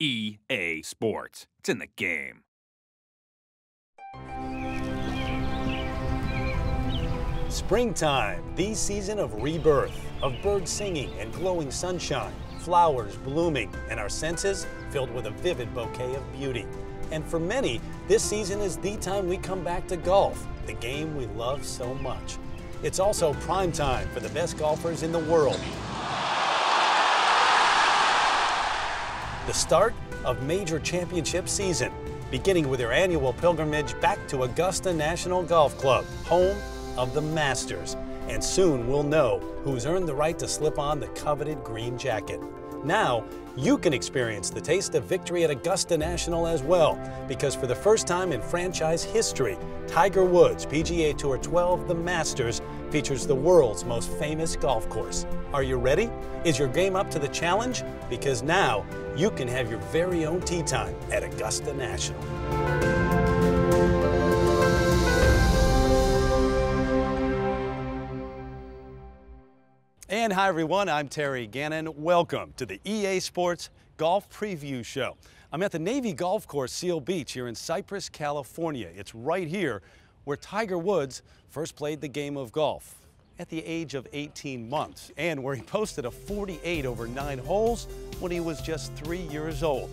EA Sports. It's in the game. Springtime, the season of rebirth, of birds singing and glowing sunshine, flowers blooming, and our senses filled with a vivid bouquet of beauty. And for many, this season is the time we come back to golf, the game we love so much. It's also prime time for the best golfers in the world. The start of major championship season, beginning with their annual pilgrimage back to Augusta National Golf Club, home of the Masters. And soon we'll know who's earned the right to slip on the coveted green jacket. Now, you can experience the taste of victory at Augusta National as well, because for the first time in franchise history, Tiger Woods PGA Tour 12 The Masters features the world's most famous golf course. Are you ready? Is your game up to the challenge? Because now you can have your very own tee time at Augusta National. And hi everyone, I'm Terry Gannon. Welcome to the EA Sports Golf Preview Show. I'm at the Navy Golf Course, Seal Beach here in Cypress, California. It's right here where Tiger Woods first played the game of golf at the age of 18 months and where he posted a 48 over 9 holes when he was just 3 years old.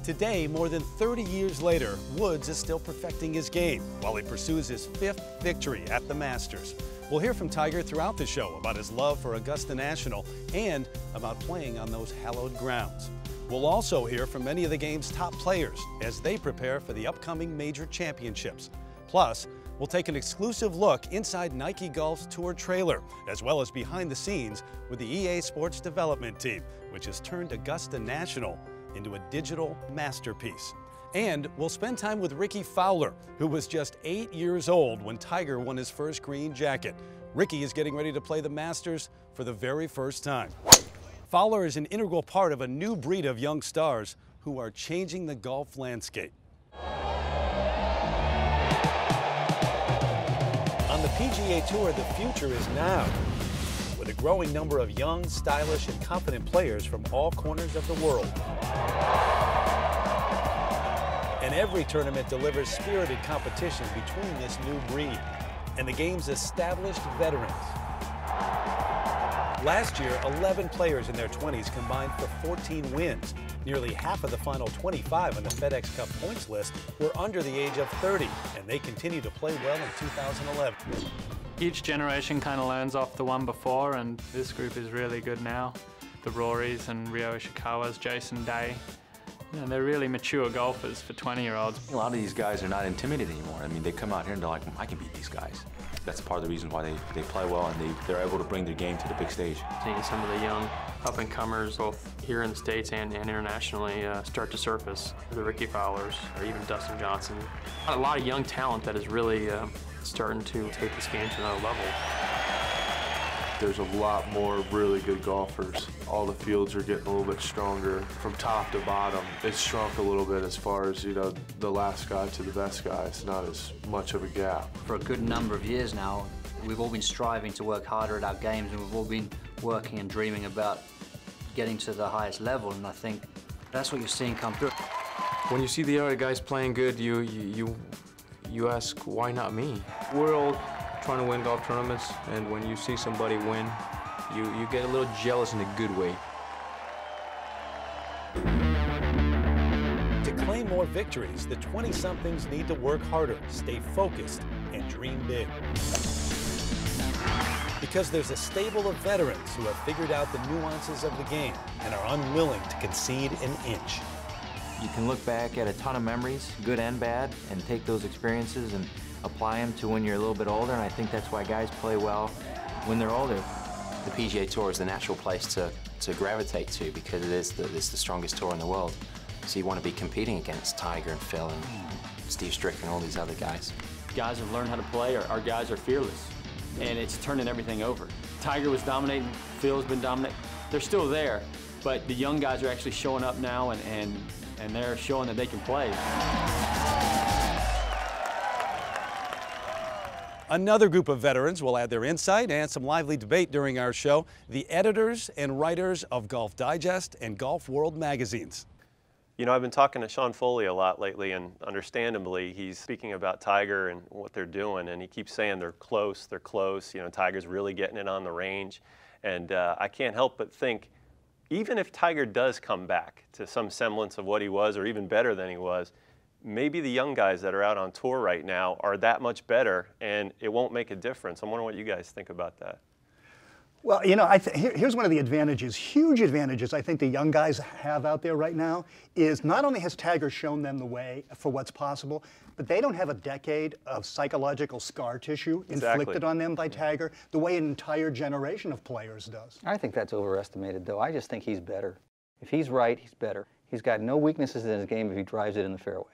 Today, more than 30 years later, Woods is still perfecting his game while he pursues his 5th victory at the Masters. We'll hear from Tiger throughout the show about his love for Augusta National and about playing on those hallowed grounds. We'll also hear from many of the game's top players as they prepare for the upcoming major championships. Plus, we'll take an exclusive look inside Nike Golf's tour trailer, as well as behind the scenes with the EA Sports development team, which has turned Augusta National into a digital masterpiece. And we'll spend time with Rickie Fowler, who was just 8 years old when Tiger won his first green jacket. Rickie is getting ready to play the Masters for the very first time. Fowler is an integral part of a new breed of young stars who are changing the golf landscape. On the PGA Tour, the future is now, with a growing number of young, stylish, and confident players from all corners of the world. And every tournament delivers spirited competition between this new breed and the game's established veterans. Last year, 11 players in their 20s combined for 14 wins. Nearly half of the final 25 on the FedEx Cup points list were under the age of 30, and they continue to play well in 2011. Each generation kind of learns off the one before, and this group is really good now. The Rorys and Ryo Ishikawas, Jason Day. You know, they're really mature golfers for 20-year-olds. A lot of these guys are not intimidated anymore. I mean, they come out here and they're like, I can beat these guys. That's part of the reason why they play well and they're able to bring their game to the big stage. Seeing some of the young up-and-comers, both here in the States and internationally, start to surface. The Rickie Fowlers, or even Dustin Johnson. A lot of young talent that is really starting to take this game to another level. There's a lot more really good golfers. All the fields are getting a little bit stronger from top to bottom. It's shrunk a little bit as far as, you know, the last guy to the best guy. It's not as much of a gap. For a good number of years now, we've all been striving to work harder at our games, and we've all been working and dreaming about getting to the highest level, and I think that's what you're seeing come through. When you see the other guys playing good, you ask, why not me? We're all trying to win golf tournaments, and when you see somebody win, you get a little jealous in a good way. To claim more victories, the 20-somethings need to work harder, stay focused, and dream big. Because there's a stable of veterans who have figured out the nuances of the game and are unwilling to concede an inch. You can look back at a ton of memories, good and bad, and take those experiences and apply them to when you're a little bit older, and I think that's why guys play well when they're older. The PGA Tour is the natural place to gravitate to because it's the strongest tour in the world. So you want to be competing against Tiger and Phil and Steve Stricker and all these other guys. Guys have learned how to play. Our guys are fearless, and it's turning everything over. Tiger was dominating, Phil's been dominating. They're still there, but the young guys are actually showing up now, and they're showing that they can play. Another group of veterans will add their insight and some lively debate during our show, the editors and writers of Golf Digest and Golf World magazines. You know, I've been talking to Sean Foley a lot lately, and understandably, he's speaking about Tiger and what they're doing, and he keeps saying they're close, they're close. You know, Tiger's really getting it on the range. And I can't help but think, even if Tiger does come back to some semblance of what he was, or even better than he was, maybe the young guys that are out on tour right now are that much better, and it won't make a difference. I'm wondering what you guys think about that. Well, you know, here's one of the advantages, huge advantages I think the young guys have out there right now, is not only has Tiger shown them the way for what's possible, but they don't have a decade of psychological scar tissue inflicted on them by Tiger the way an entire generation of players does. I think that's overestimated, though. I just think he's better. If he's right, he's better. He's got no weaknesses in his game if he drives it in the fairway.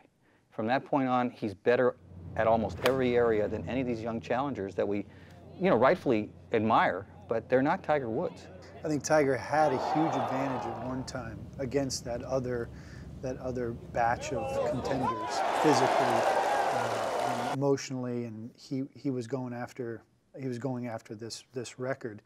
From that point on, he's better at almost every area than any of these young challengers that we, you know, rightfully admire, but they're not Tiger Woods. I think Tiger had a huge advantage at one time against that other batch of contenders, physically, and emotionally, and he was going after this record.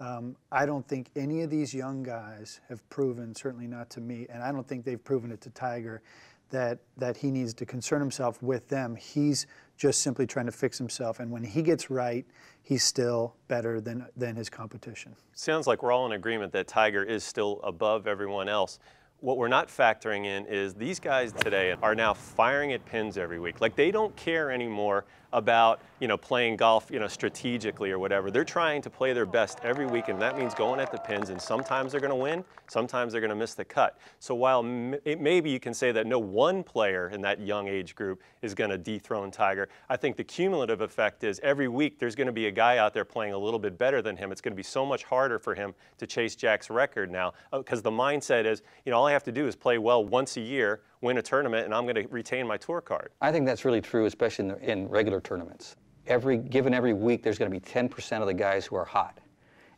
I don't think any of these young guys have proven, certainly not to me, and I don't think they've proven it to Tiger, that he needs to concern himself with them. He's just simply trying to fix himself, and when he gets right, he's still better than his competition. Sounds like we're all in agreement that Tiger is still above everyone else. What we're not factoring in is these guys today are now firing at pins every week. Like, they don't care anymore about, you know, playing golf, you know, strategically or whatever. They're trying to play their best every week, and that means going at the pins, and sometimes they're going to win, sometimes they're going to miss the cut. So while maybe you can say that no one player in that young age group is going to dethrone Tiger, I think the cumulative effect is every week there's going to be a guy out there playing a little bit better than him. It's going to be so much harder for him to chase Jack's record now, because the mindset is, you know, all I have to do is play well once a year, win a tournament, and I'm going to retain my tour card. I think that's really true, especially in regular tournaments. Given every week, there's going to be 10% of the guys who are hot.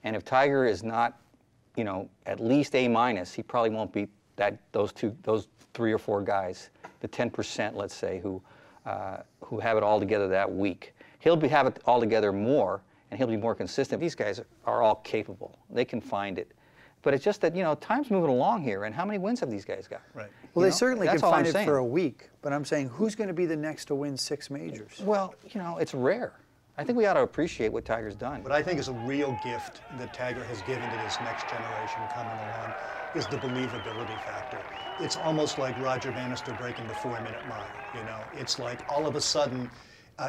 And if Tiger is not, you know, at least A-, he probably won't beat those 3 or 4 guys, the 10%, let's say, who have it all together that week. He'll have it all together more, and he'll be more consistent. These guys are all capable. They can find it. But it's just that, you know, time's moving along here, and how many wins have these guys got? Right. Well, they certainly can find it for a week, but I'm saying, who's going to be the next to win 6 majors? Well, you know, it's rare. I think we ought to appreciate what Tiger's done. What I think is a real gift that Tiger has given to this next generation coming along is the believability factor. It's almost like Roger Bannister breaking the 4-minute mile, you know? It's like all of a sudden,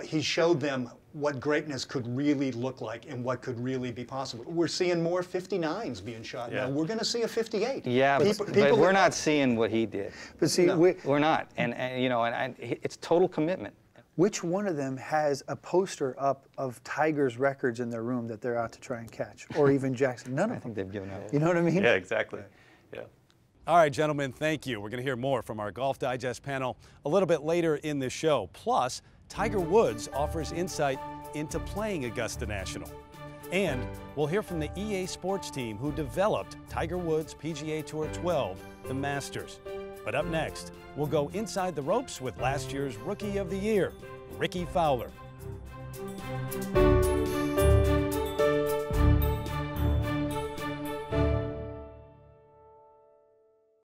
he showed them what greatness could really look like and what could really be possible. We're seeing more 59s being shot now. We're going to see a 58. Yeah, but we're not seeing what he did. But see, we're not, and you know, and it's total commitment. Which one of them has a poster up of Tiger's records in their room that they're out to try and catch, or even Jackson? None of them. I think they've given up. You know what I mean? Yeah, exactly. Yeah. All right, gentlemen, thank you. We're going to hear more from our Golf Digest panel a little bit later in the show. Plus, Tiger Woods offers insight into playing Augusta National. And we'll hear from the EA Sports team who developed Tiger Woods PGA Tour 12, the Masters. But up next, we'll go inside the ropes with last year's Rookie of the Year, Rickie Fowler.